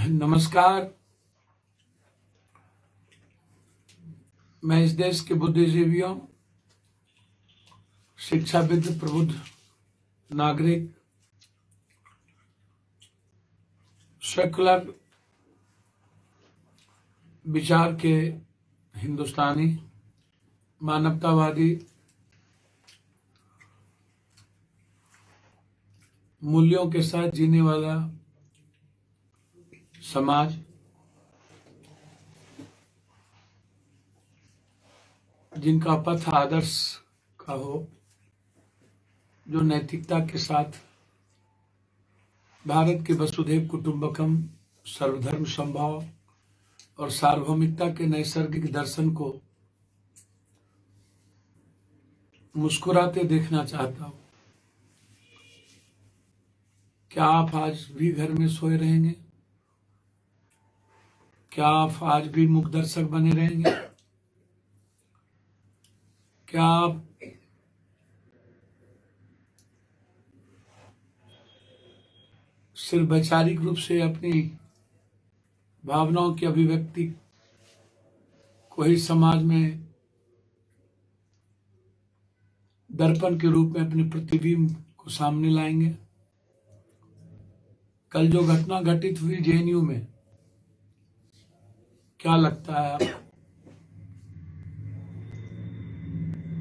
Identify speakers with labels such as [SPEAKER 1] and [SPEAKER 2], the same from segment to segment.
[SPEAKER 1] नमस्कार। मैं इस देश के बुद्धिजीवियों, शिक्षाविद, प्रबुद्ध नागरिक, सेकुलर विचार के हिंदुस्तानी, मानवतावादी, मूल्यों के साथ जीने वाला समाज, जिनका पथ आदर्श का हो, जो नैतिकता के साथ भारत के वसुधैव कुटुंबकम, सर्वधर्म समभाव और सार्वभौमिकता के नैसर्गिक दर्शन को मुस्कुराते देखना चाहता हूं। क्या आप आज भी घर में सोए रहेंगे? क्या आप आज भी मूक दर्शक बने रहेंगे? क्या आप सिर्फ वैचारिक रूप से अपनी भावनाओं की अभिव्यक्ति को ही समाज में दर्पण के रूप में अपने प्रतिबिंब को सामने लाएंगे? कल जो घटना घटित हुई जेएनयू में, क्या लगता है आपको?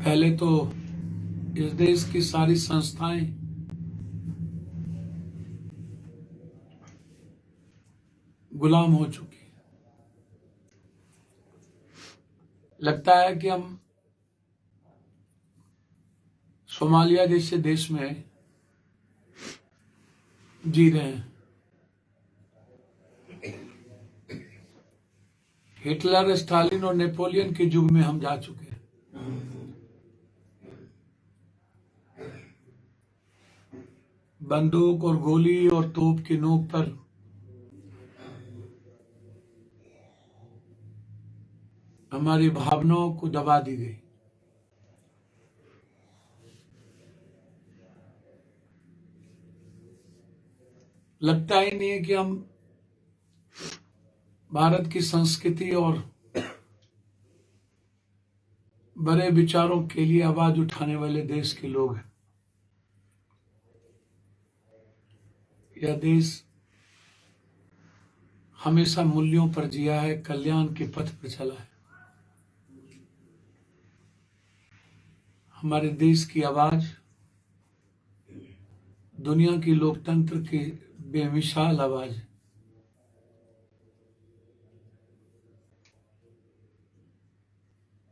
[SPEAKER 1] पहले तो इस देश की सारी संस्थाएं गुलाम हो चुकी है। लगता है कि हम सोमालिया जैसे देश में जी रहे हैं। हिटलर, स्टालिन और नेपोलियन के युग में हम जा चुके हैं। बंदूक और गोली और तोप की नोक पर हमारी भावनाओं को दबा दी गई। लगता ही नहीं है कि हम भारत की संस्कृति और बड़े विचारों के लिए आवाज उठाने वाले देश के लोग हैं। यह देश हमेशा मूल्यों पर जिया है, कल्याण के पथ पर चला है। हमारे देश की आवाज दुनिया की लोकतंत्र की बेमिसाल आवाज है।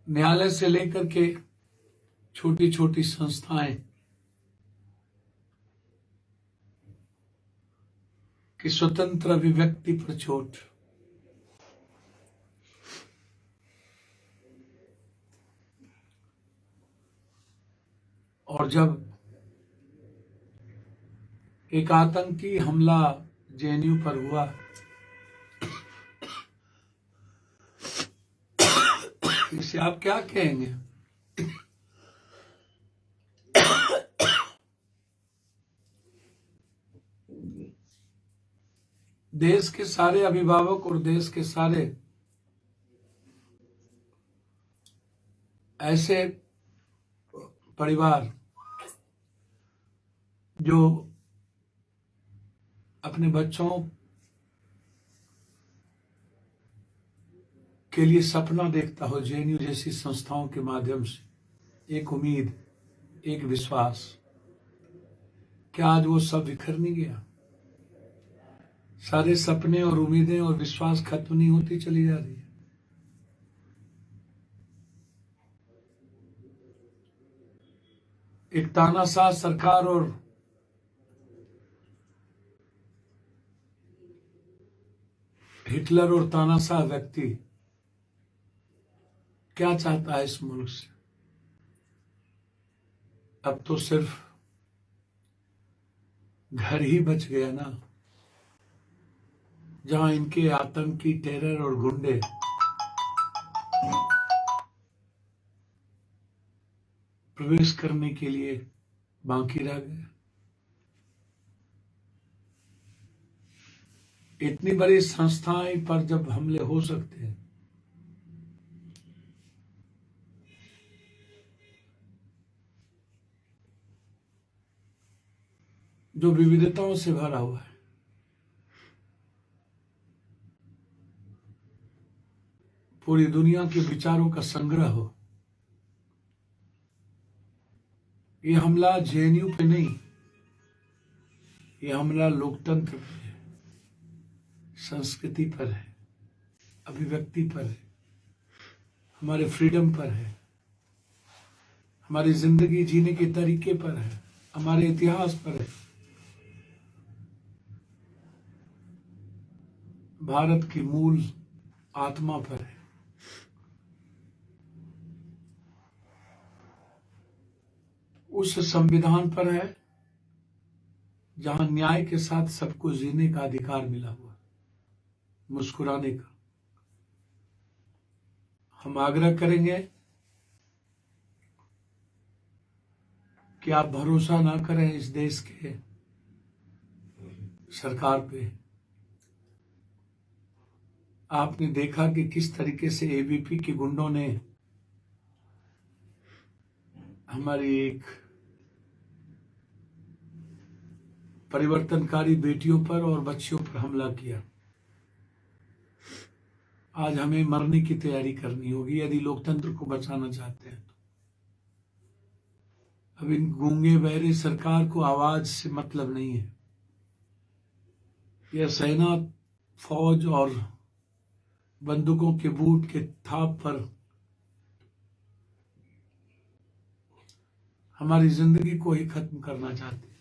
[SPEAKER 1] न्यायालय से लेकर के छोटी छोटी संस्थाएं की स्वतंत्र अभिव्यक्ति पर चोट। और जब एक आतंकी हमला जेएनयू पर हुआ, इसे आप क्या कहेंगे? देश के सारे अभिभावक और देश के सारे ऐसे परिवार जो अपने बच्चों के लिए सपना देखता हो जेएनयू जैसी संस्थाओं के माध्यम से, एक उम्मीद, एक विश्वास, क्या आज वो सब बिखर नहीं गया? सारे सपने और उम्मीदें और विश्वास खत्म नहीं होती चली जा रही है। एक तानाशाह सरकार और हिटलर और तानाशाह व्यक्ति क्या चाहता है इस मुल्क से? अब तो सिर्फ घर ही बच गया ना, जहां इनके आतंकी, टेरर और गुंडे प्रवेश करने के लिए बाकी रह गए। इतनी बड़ी संस्थाएं पर जब हमले हो सकते हैं, जो विविधताओं से भरा हुआ है, पूरी दुनिया के विचारों का संग्रह हो, ये हमला जेएनयू पे नहीं, ये हमला लोकतंत्र पे है, संस्कृति पर है, अभिव्यक्ति पर है, हमारे फ्रीडम पर है, हमारी जिंदगी जीने के तरीके पर है, हमारे इतिहास पर है, भारत की मूल आत्मा पर है। उस संविधान पर है जहां न्याय के साथ सबको जीने का अधिकार मिला हुआ, मुस्कुराने का। हम आग्रह करेंगे कि आप भरोसा ना करें इस देश के सरकार पे। आपने देखा कि किस तरीके से एबीपी के गुंडों ने हमारी एक परिवर्तनकारी बेटियों पर और बच्चियों पर हमला किया। आज हमें मरने की तैयारी करनी होगी यदि लोकतंत्र को बचाना चाहते हैं। अब इन गूंगे बहरे सरकार को आवाज से मतलब नहीं है। यह सेना, फौज और बंदूकों के बूट के थाप पर हमारी जिंदगी को ही खत्म करना चाहते हैं।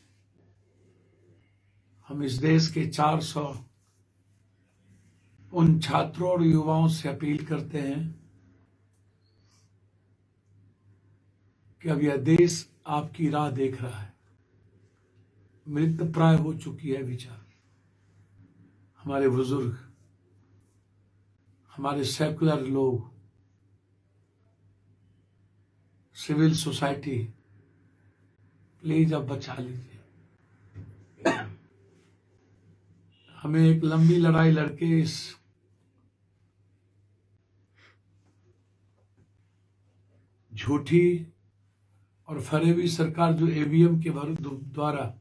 [SPEAKER 1] हम इस देश के 400 उन छात्रों और युवाओं से अपील करते हैं कि अब यह देश आपकी राह देख रहा है। मृत प्राय हो चुकी है विचार। हमारे बुजुर्ग, हमारे सेकुलर लोग, सिविल सोसाइटी, प्लीज अब बचा लीजिए। हमें एक लंबी लड़ाई लड़के इस झूठी और फरेबी सरकार जो ईवीएम के द्वारा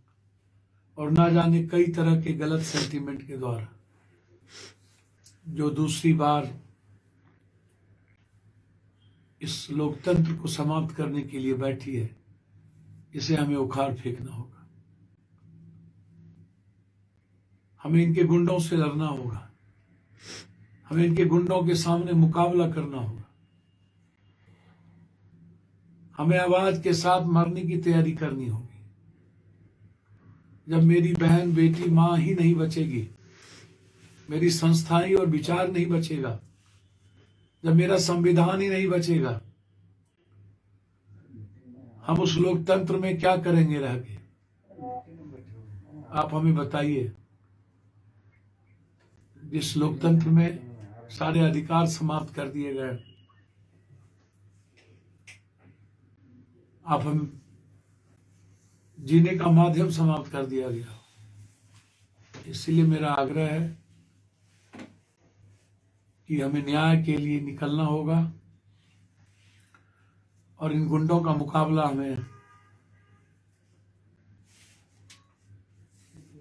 [SPEAKER 1] और ना जाने कई तरह के गलत सेंटीमेंट के द्वारा जो दूसरी बार इस लोकतंत्र को समाप्त करने के लिए बैठी है, इसे हमें उखाड़ फेंकना होगा। हमें इनके गुंडों से लड़ना होगा। हमें इनके गुंडों के सामने मुकाबला करना होगा। हमें आवाज के साथ मरने की तैयारी करनी होगी। जब मेरी बहन, बेटी, मां ही नहीं बचेगी, मेरी संस्थाएं और विचार नहीं बचेगा, जब मेरा संविधान ही नहीं बचेगा, हम उस लोकतंत्र में क्या करेंगे रह के? आप हमें बताइए। जिस लोकतंत्र में सारे अधिकार समाप्त कर दिए गए, आप हम जीने का माध्यम समाप्त कर दिया गया। इसलिए मेरा आग्रह है कि हमें न्याय के लिए निकलना होगा और इन गुंडों का मुकाबला हमें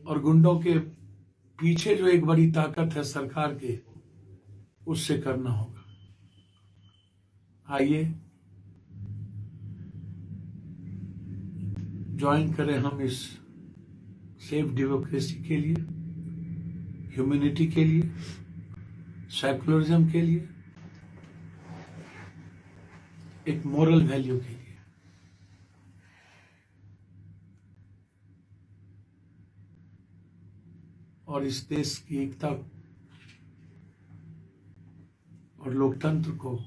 [SPEAKER 1] और गुंडों के पीछे जो एक बड़ी ताकत है सरकार के, उससे करना होगा। आइए ज्वाइन करें हम इस सेफ डेमोक्रेसी के लिए, ह्यूमैनिटी के लिए, सेकुलरिज्म के लिए, एक मोरल वैल्यू के लिए। और इस देश की एकता और लोकतंत्र को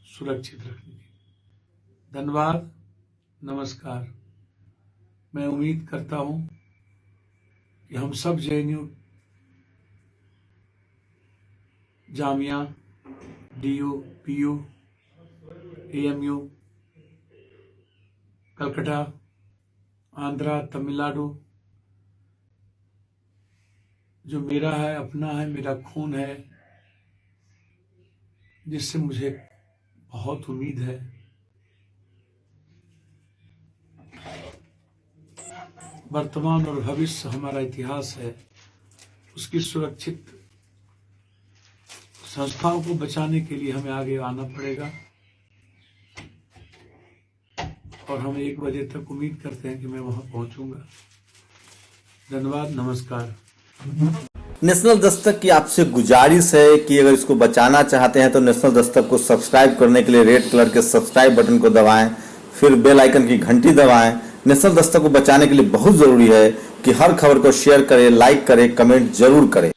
[SPEAKER 1] सुरक्षित रखने के लिए। धन्यवाद, नमस्कार। मैं उम्मीद करता हूं कि हम सब जेएनयू, जामिया, डीयू, पीयू, एएमयू, कलकत्ता, आंध्रा, तमिलनाडु, जो मेरा है, अपना है, मेरा खून है, जिससे मुझे बहुत उम्मीद है। वर्तमान और भविष्य हमारा इतिहास है, उसकी सुरक्षित संस्थाओं को बचाने के लिए हमें आगे आना पड़ेगा। और हम 1 बजे तक उम्मीद करते हैं कि मैं वहां पहुंचूंगा। धन्यवाद, नमस्कार।
[SPEAKER 2] नेशनल दस्तक की आपसे गुजारिश है कि अगर इसको बचाना चाहते हैं तो नेशनल दस्तक को सब्सक्राइब करने के लिए रेड कलर के सब्सक्राइब बटन को दबाएं, फिर बेल आइकन की घंटी दबाएं। नेशनल दस्तक को बचाने के लिए बहुत जरूरी है कि हर खबर को शेयर करें, लाइक करें, कमेंट जरूर करें।